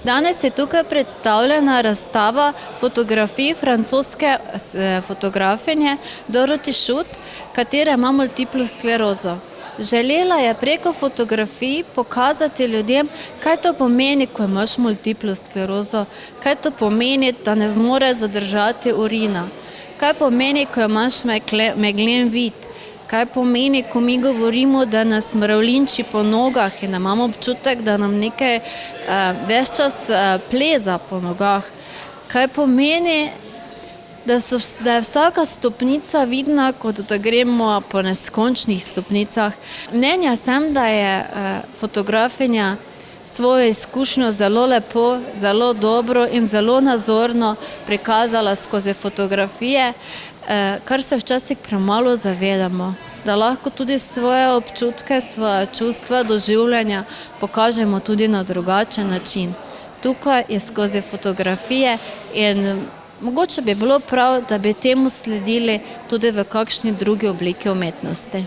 Danes je tukaj predstavljena razstava fotografij francoske fotografinje Dorothée Schutt, katera ima multiplo sklerozo. Želela je preko fotografij pokazati ljudem, kaj to pomeni, ko imaš multiplo sklerozo, kaj to pomeni, da ne zmoreš zadržati urina, kaj pomeni, ko imaš meglen vid, kaj pomeni, ko mi govorimo, da nas mravljinči po nogah in da imamo občutek, da nam nekaj ves čas pleza po nogah, kaj pomeni, da je vsaka stopnica vidna, kot da gremo po neskončnih stopnicah. Mnenja sem, da je fotografinja svojo izkušnjo zelo lepo, zelo dobro in zelo nazorno prikazala skozi fotografije, kar se včasih premalo zavedamo, da lahko tudi svoje občutke, svoje čustva, doživljanja pokažemo tudi na drugačen način. Tukaj je skozi fotografije in mogoče bi bilo prav, da bi temu sledili tudi v kakšni drugi obliki umetnosti.